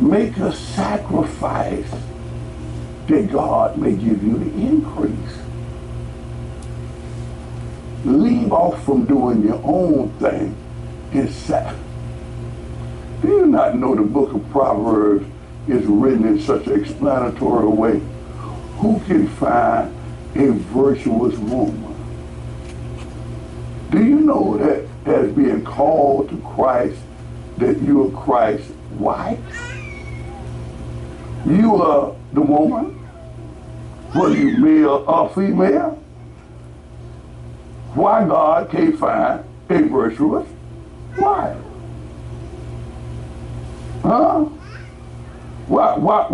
Make a sacrifice that God may give you the increase. Leave off from doing your own thing. Do you not know the book of Proverbs is written in such an explanatory way? Who can find a virtuous woman? Do you know that as being called to Christ, that you are Christ's wife? You are the woman, whether you male or female. Why God can't find a virtuous wife? Huh? Why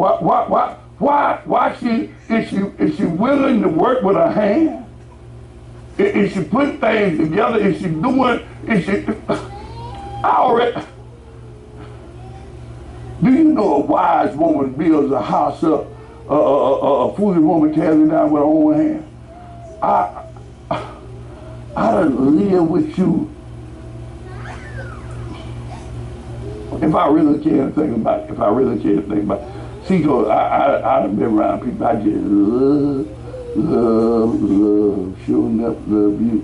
is she willing to work with her hand? Is she putting things together? Is she doing, do you know a wise woman builds a house up, a foolish woman tears it down with her own hand? I done live with you. If I really can't think about it, see, cause I done been around people I just love, sure enough love you.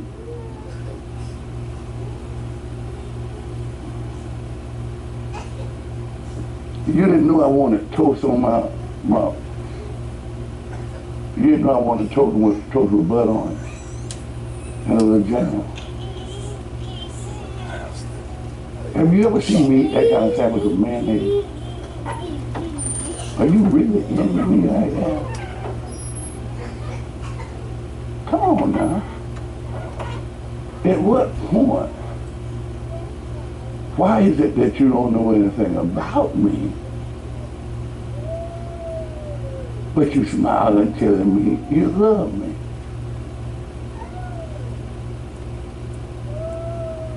You didn't know I wanted toast on my you didn't know I wanted toast with butter on it and a little jam. Have you ever seen me eat that kind of sandwich with mayonnaise? Are you really into me like that? Come on now. At what point? Why is it that you don't know anything about me, but you smile and telling me you love me?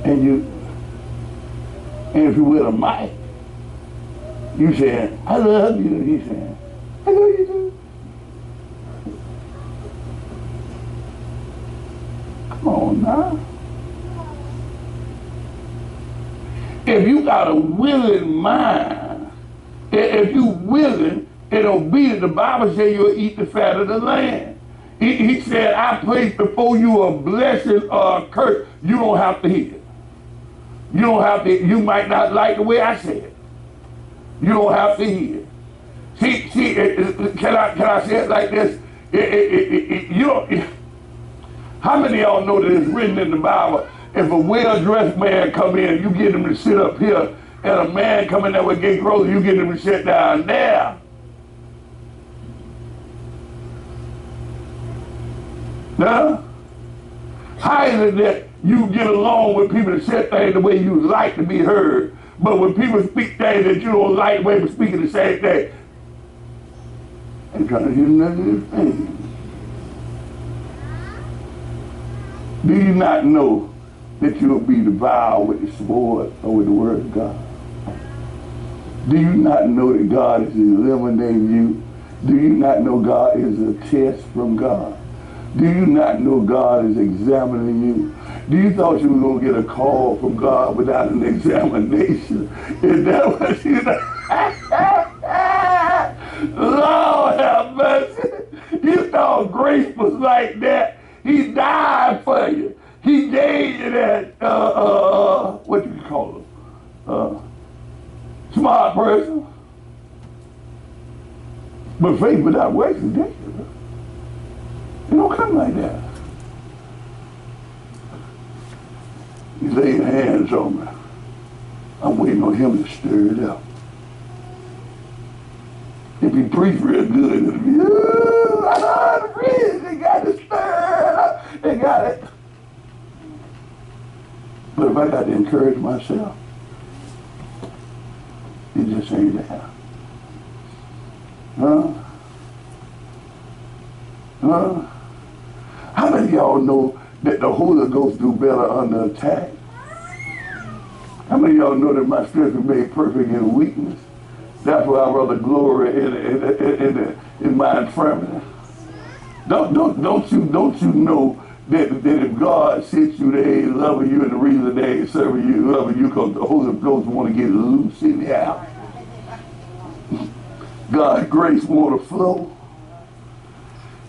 And if you with a mic, you saying, I love you. He saying, I love you too. Come on now. If you got a willing mind, if you willing and obedient, the Bible says you'll eat the fat of the land. He said, I place before you a blessing or a curse. You don't have to hear it. You don't have to, you might not like the way I say it. You don't have to hear it. See, can I say it like this? How many of y'all know that it's written in the Bible, if a well-dressed man come in, you get him to sit up here, and a man come in there with gay clothes, you get him to sit down there. Now, how is it that you get along with people that say things the way you like to be heard, but when people speak things that you don't like the way they're speaking the same thing, they're trying to hear another thing. Do you not know that you'll be devoured with the sword or with the word of God? Do you not know that God is eliminating you? Do you not know God is a test from God? Do you not know God is examining you? Do you thought you were going to get a call from God without an examination? Is that what you know? Lord have mercy. You thought grace was like that. He died for you. He gave you that, what do you call it? Smart person. But faith without works is dead. It don't come like that. You lay your hands on me. I'm waiting on him to stir it up. If he preach real good, it'll be, I know how to preach. They got to stir it up. They got it. But if I got to encourage myself, it just ain't there. Huh? How many of y'all know that the Holy Ghost do better under attack? How many of y'all know that my strength is made perfect in weakness? That's why I rather glory in my infirmity. Don't you know that if God sits you there, He's loving you, and the reason they ain't serving you, loving you, because the Holy Ghost want to get loose in the house. God's grace want to flow.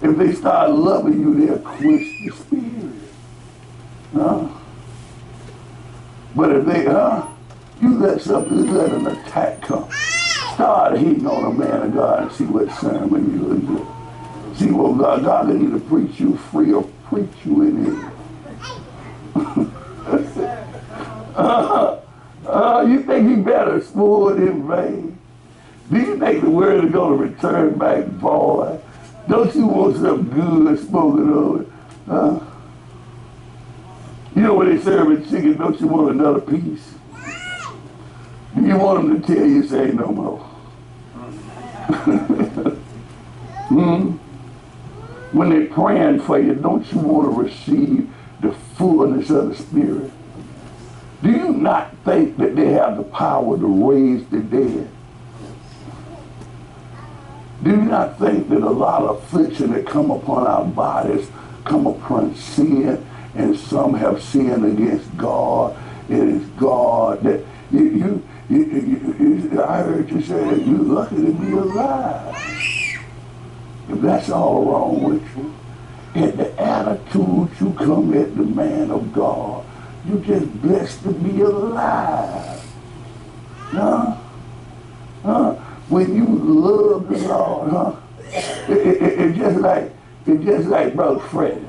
If they start loving you, they'll quench the spirit. But if they, you let an attack come. Start hating on a man of God and see what sermon you will get. See what God can either preach you free or preach you in here. You think he better sword in vain? Do you think the word is going to return back void? Don't you want some good spoken over? You know when they serve a chicken, don't you want another piece? Do you want them to tell you, say no more? When they're praying for you, don't you want to receive the fullness of the Spirit? Do you not think that they have the power to raise the dead? Do you not think that a lot of affliction that come upon our bodies come upon sin, and some have sinned against God? It is God that I heard you say that you're lucky to be alive. If that's all wrong with you, and the attitude you come at the man of God, you just blessed to be alive. When you love the Lord, it's just like Brother Fred.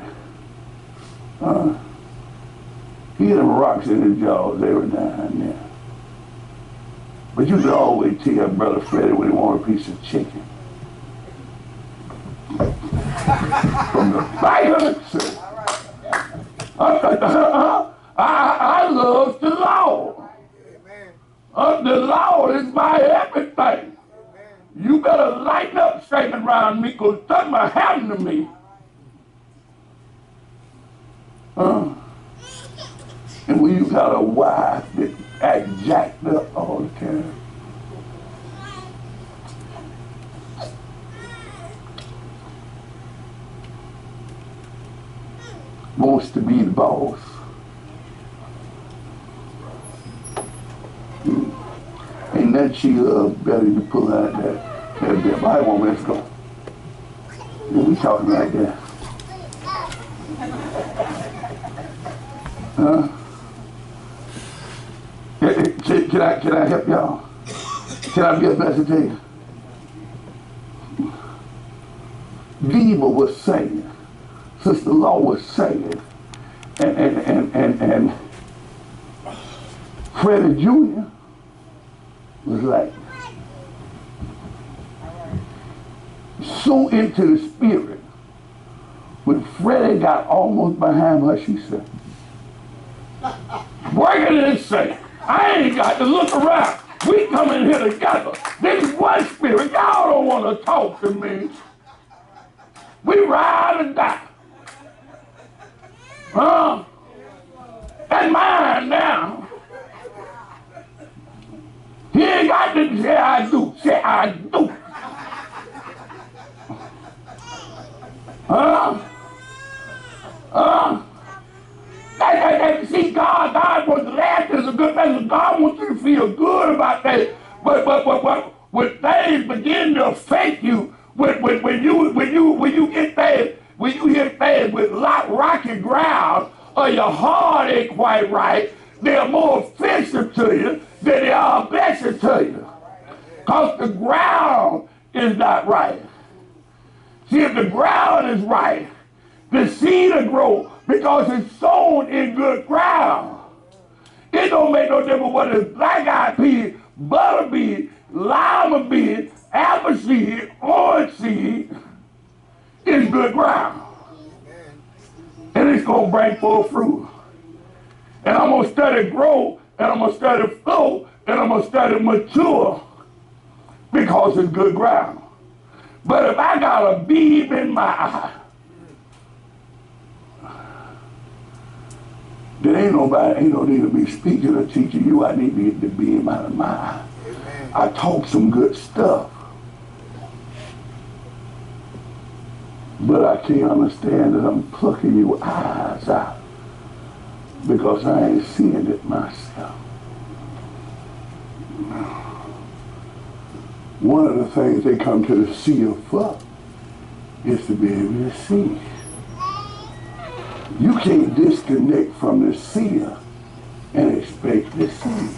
He had rocks in his jaws every now and then. But you can always tell Brother Freddie when he want a piece of chicken. From the back of the church. I love the Lord. The Lord is my everything. You better lighten up shaking around me, because something will happen to me. And when you got a wife that act jacked up all the time. Wants to be the boss. Ain't that she better to pull out that Bible woman. Let's go. Yeah, we talking like that. Can I help y'all? Can I be a blessing to you? Diva was saying, Sister Law was saying, and Freddie Jr. was like, so into the spirit. When Freddie got almost behind her, she said, break it and say, I ain't got to look around. We come in here together. This one spirit. Y'all don't want to talk to me. We ride and die. That's mine now. He ain't got to say I do. Say I do. See, God wants to laugh is a good thing. God wants you to feel good about that. But when things begin to affect you, when you get things, when you hear things with rocky ground, or your heart ain't quite right, they're more offensive to you than they are a blessing to you. Because the ground is not right. See, if the ground is right, the seed will grow because it's sown in good ground. It don't make no difference whether it's black-eyed peas, butter beans, lima beans, apple seed, orange seed. It's good ground. And it's going to bring forth fruit. And I'm going to study grow, and I'm going to study flow, and I'm going to study mature because it's good ground. But if I got a beam in my eye, then ain't no need to be speaking or teaching you. I need to get the beam out of my eye. Amen. I talk some good stuff. But I can't understand that I'm plucking your eyes out because I ain't seeing it myself. One of the things they come to the seer for is to be able to see. You can't disconnect from the seer and expect to see.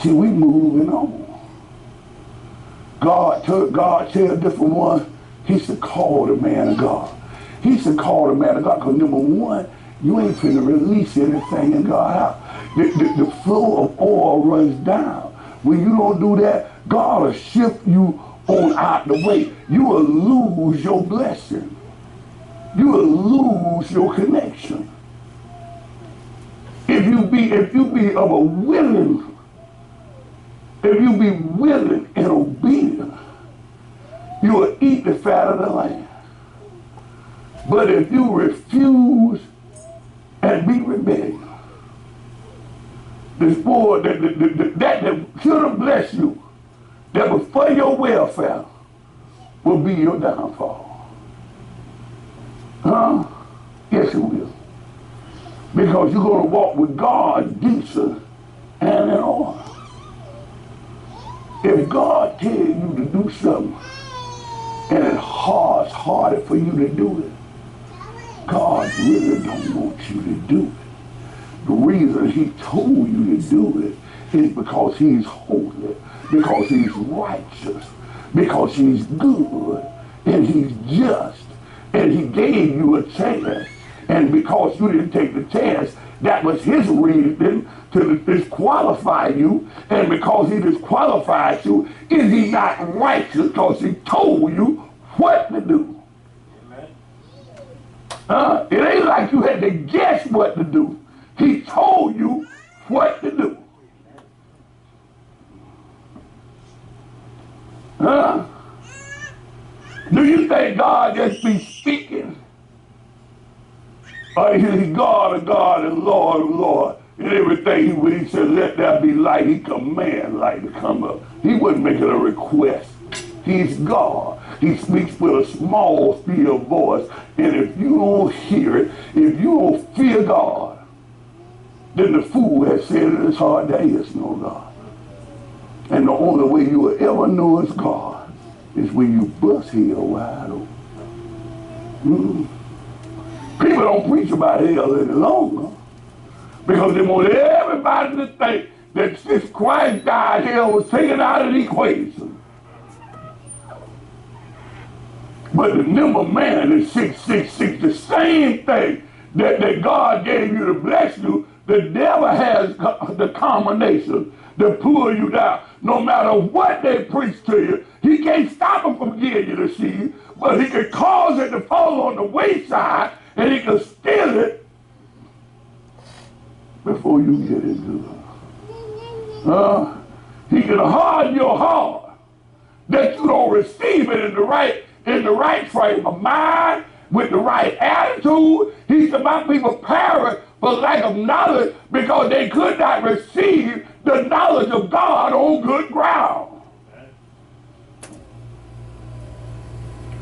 See, we moving on. God tell a different one, he should call the man of God. He should call the man of God because number one, you ain't finna release anything in God's house. The flow of oil runs down. When you don't do that, God will shift you on out the way. You will lose your blessing. You will lose your connection. If you be willing and obedient, you will eat the fat of the land. But if you refuse and be rebellious, the sport that should have blessed you, that was for your welfare, will be your downfall. Yes, it will. Because you're going to walk with God decent and in order. If God tells you to do something and it's harder for you to do it, God really don't want you to do it. The reason he told you to do it is because he's holy, because he's righteous, because he's good, and he's just, and he gave you a chance. And because you didn't take the chance, that was his reason to disqualify you. And because he disqualified you, is he not righteous because he told you what to do? It ain't like you had to guess what to do. He told you what to do. Do you think God just be speaking? Or he's God of God and Lord of Lord. And everything when he said, let there be light, he command light to come up. He wasn't making a request. He's God. He speaks with a small, still voice. And if you don't hear it, if you don't fear God, then the fool has said in his heart, there is no God. And the only way you will ever know it's God is when you bust hell wide open. People don't preach about hell any longer because they want everybody to think that since Christ died, hell was taken out of the equation. But the number man is 666, the same thing that God gave you to bless you, the devil has the combination to pull you down. No matter what they preach to you, he can't stop them from giving you the seed, but he can cause it to fall on the wayside, and he can steal it before you get it good. He can harden your heart that you don't receive it in the right frame of mind, with the right attitude. He said, my people perish for lack of knowledge because they could not receive the knowledge of God on good ground.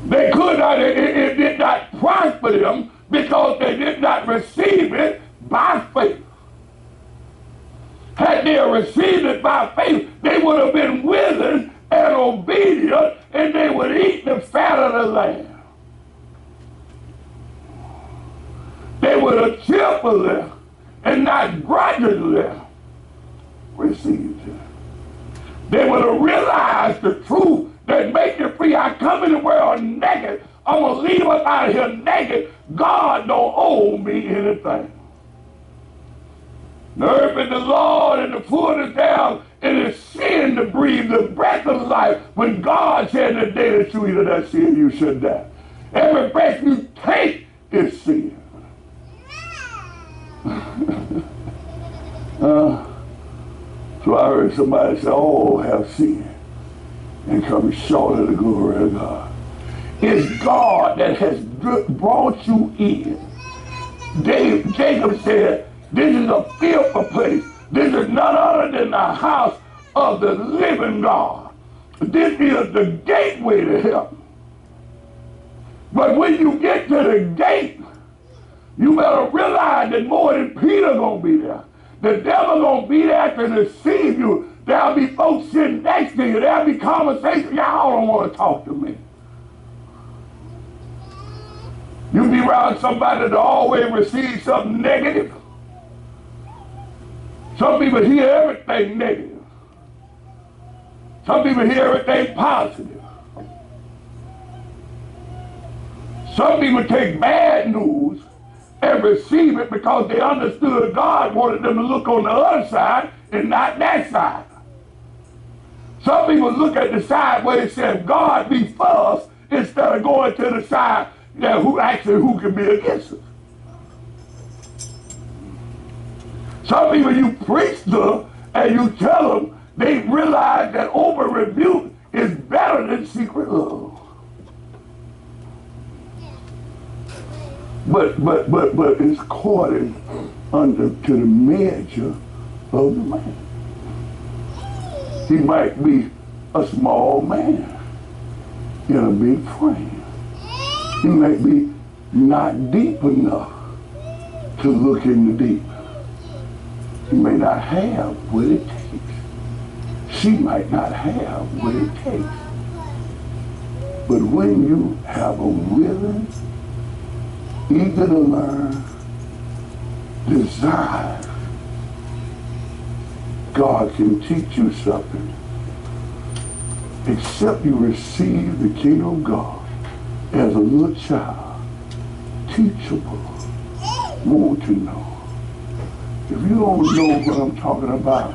They could not, it did not prosper them because they did not receive it by faith. Had they received it by faith, they would have been willing and obedient, and they would eat the fat of the land. They would have cheerfully and not grudgingly received it. They would have realized the truth that make you free. I come in the world naked. I'm going to leave us out here naked. God don't owe me anything. The earth is the Lord and the fullness thereof, and it's sin to breathe the breath of life. When God said the day that you eat of that sin, you should die. Every breath you take is sin. So I heard somebody say, all have sinned and come short of the glory of God. It's God that has brought you in. Jacob said, this is a fearful place. This is none other than the house of the living God. This is the gateway to heaven. But when you get to the gate, you better realize that more than Peter gonna be there. The devil gonna be there to deceive you. There'll be folks sitting next to you. There'll be conversations. Y'all don't want to talk to me. You be around somebody that always receives something negative. Some people hear everything negative. Some people hear everything positive. Some people take bad news and receive it because they understood God wanted them to look on the other side and not that side. Some people look at the side where it says God be for us instead of going to the side that who can be against us. Some people you preach to and you tell them, they realize that over rebuke is better than secret love. But it's according to the measure of the man. He might be a small man in a big frame. He might be not deep enough to look in the deep. He may not have what it takes. She might not have what it takes. But when you have a willing, eager to learn, desire, God can teach you something. Except you receive the kingdom of God as a little child, teachable, want to know. If you don't know what I'm talking about,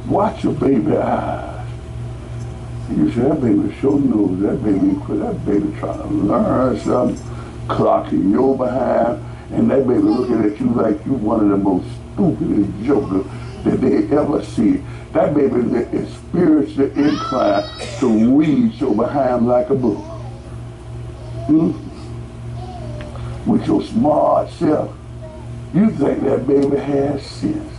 watch your baby eyes. You say, that baby sure knows, that baby trying to learn something, clocking your behind, and that baby looking at you like you one of the most stupidest jokers that they ever see. That baby is spiritually inclined to read your behind like a book. With your smart self, you think that baby has sense.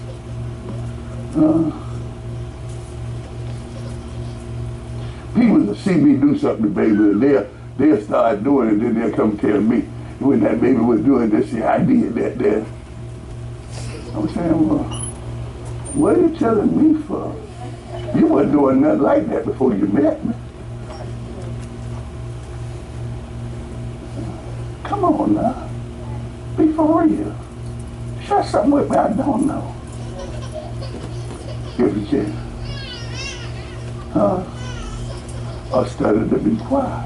People that see me do something to baby, and they'll start doing it, and then they'll come tell me, when that baby was doing this, see, I did that there. I'm saying, well, what are you telling me for? You weren't doing nothing like that before you met me. Come on now. Be for real. Share something with me I don't know. If you can. Or study to be quiet.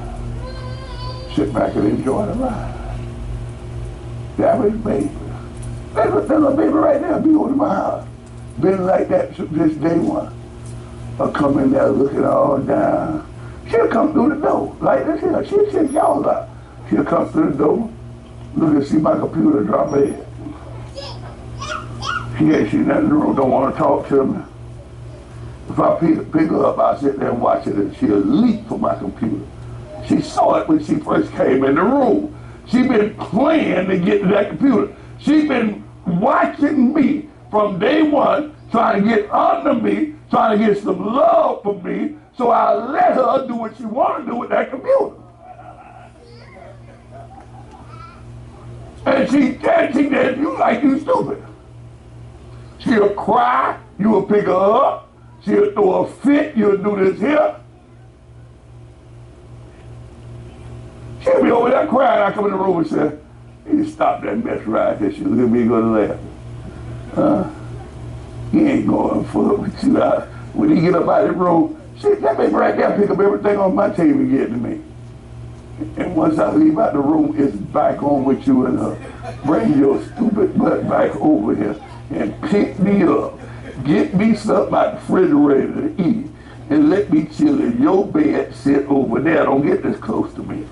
Sit back and enjoy the ride. That was baby. That little baby right there be over my house. Been like that since day one. I'll come in there looking all down. She'll come through the door like this here. She'll check y'all out. She'll come through the door, look and see my computer drop her head. She ain't seen nothing in the room, don't want to talk to me. If I pick her up, I'll sit there and watch it, and she'll leap for my computer. She saw it when she first came in the room. She been playing to get to that computer. She been watching me from day one, trying to get under me, trying to get some love from me, so I let her do what she want to do with that computer. And she did you like you stupid. She'll cry, you will pick her up, she'll throw a fit, you'll do this here. She'll be over there crying, I come in the room and say, you stop that mess right there. She'll look at me and go to laugh. He ain't going for it with you. When he get up out of the room, shit, that baby right there pick up everything on my table and get to me. And once I leave out the room, it's back on with you and her. Bring your stupid butt back over here and pick me up. Get me something out the refrigerator to eat and let me chill in your bed, sit over there. Don't get this close to me.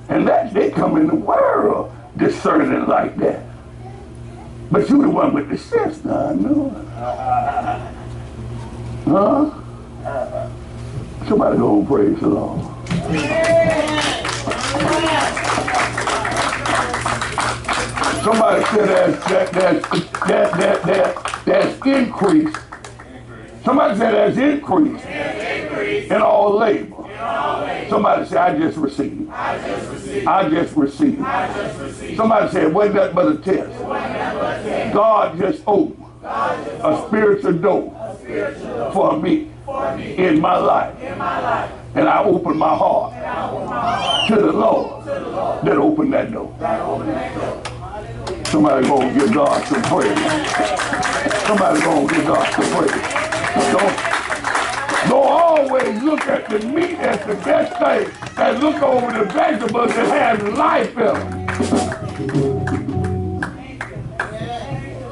And that they come in the world discerning like that. But you the one with the sense now, I know. Somebody go and praise the Lord. Somebody said that's increase. Somebody said that's increase in all labor. Somebody say, I just received. I just received. I just received. I just received. Somebody say, it wasn't nothing but a test. God just opened a spiritual door for me in my life. And I opened my heart to the Lord that opened that door. Somebody gonna give God some praise. Somebody gonna give God some praise. Don't always look at the meat as the best thing, and look over the vegetables that have life in them.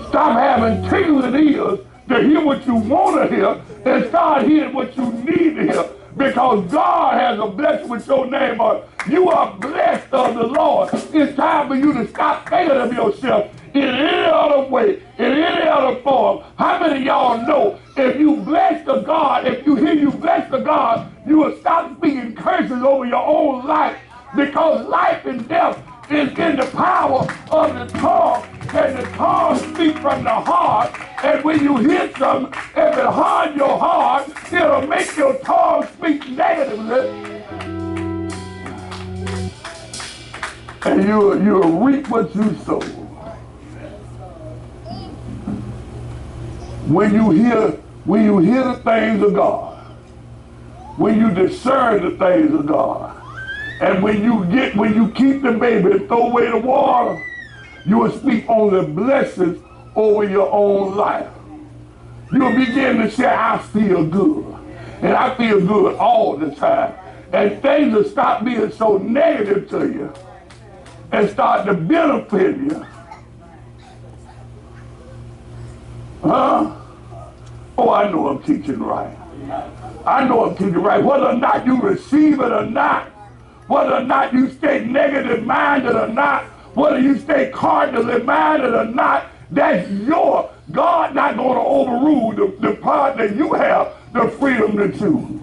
Stop having tingling ears to hear what you want to hear and start hearing what you need to hear. Because God has a blessing with your name on it. You are blessed of the Lord. It's time for you to stop thinking of yourself in any other way, in any other form. How many of y'all know if you bless the God, if you hear you bless the God, you will stop speaking curses over your own life, because life and death is in the power of the tongue, and the tongue speaks from the heart. And when you hear something, if it harms your heart, it'll make your tongue speak negatively, and you'll reap what you sow. When you hear the things of God, when you discern the things of God, and when you keep the baby and throw away the water, you will speak on the blessings over your own life. You'll begin to say, I feel good. And I feel good all the time. And things will stop being so negative to you and start to benefit you. Huh? Oh, I know I'm teaching right. I know I'm teaching right. Whether or not you receive it or not, whether or not you stay negative minded or not, whether you stay cardinally minded or not, that's your. God not going to overrule the part that you have the freedom to choose.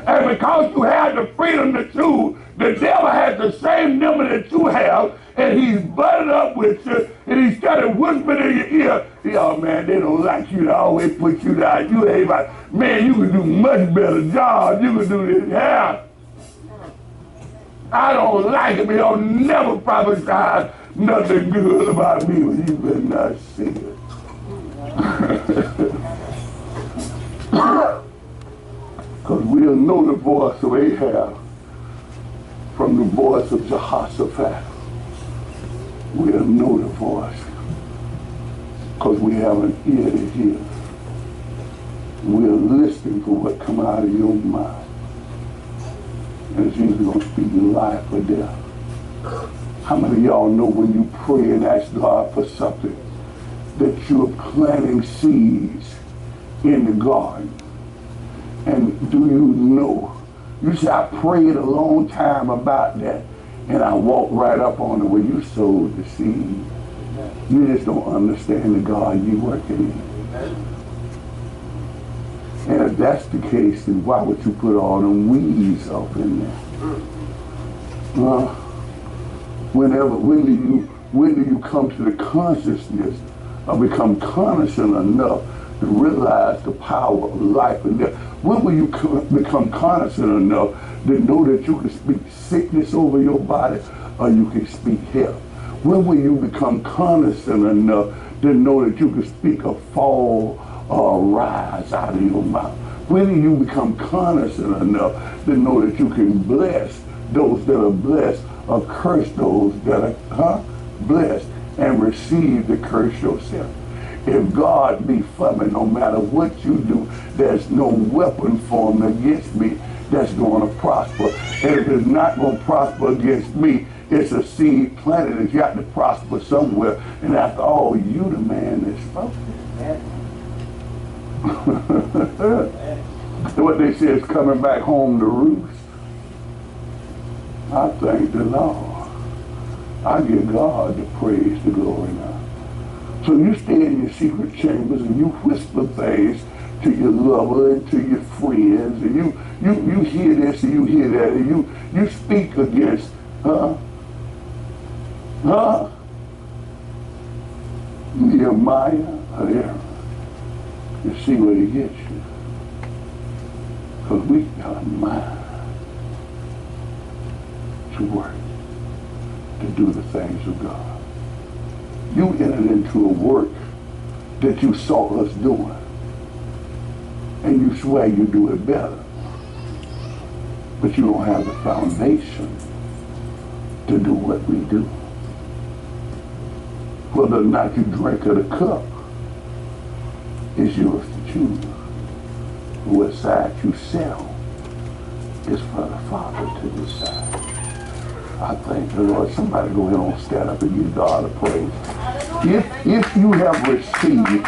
And because you have the freedom to choose, the devil has the same number that you have, and he's butted up with you, and he started whispering in your ear, oh man, they don't like you, they always put you down. You ain't like, man, you can do much better job, you can do this. Yeah. I don't like it, but you'll never prophesy nothing good about me when you better not say it. Because we'll know the voice of Ahab from the voice of Jehoshaphat. We'll know the voice because we have an ear to hear. We're listening for what come out of your mouth. And it's usually going to speak life or death. How many of y'all know when you pray and ask God for something that you're planting seeds in the garden? And do you know? You say, I prayed a long time about that, and I walked right up on it where you sowed the seed. You just don't understand the God you're working in. And if that's the case, then why would you put all them weeds up in there? When do you come to the consciousness or become cognizant enough to realize the power of life and death? When will you become cognizant enough to know that you can speak sickness over your body or you can speak health? When will you become cognizant enough to know that you can speak a fall or a rise out of your mouth? When do you become cognizant enough to know that you can bless those that are blessed or curse those that are blessed and receive the curse yourself? If God be for me, no matter what you do, there's no weapon formed against me that's going to prosper. And if it's not going to prosper against me, it's a seed planted. It's got to prosper somewhere. And after all, you the man that's spoken. What they say is coming back home to roost. I thank the Lord. I give God the praise, the glory now. So you stay in your secret chambers and you whisper things to your lover and to your friends, and you hear this and you hear that, and you speak against Nehemiah or Aaron. You see where he gets you. Because we got a mind to work to do the things of God. You entered into a work that you saw us doing, and you swear you do it better, but you don't have the foundation to do what we do. Whether or not you drink of the cup is yours to choose. What side you sell is for the Father to decide. I thank the Lord. Somebody go ahead and stand up and give God a praise. If you have received,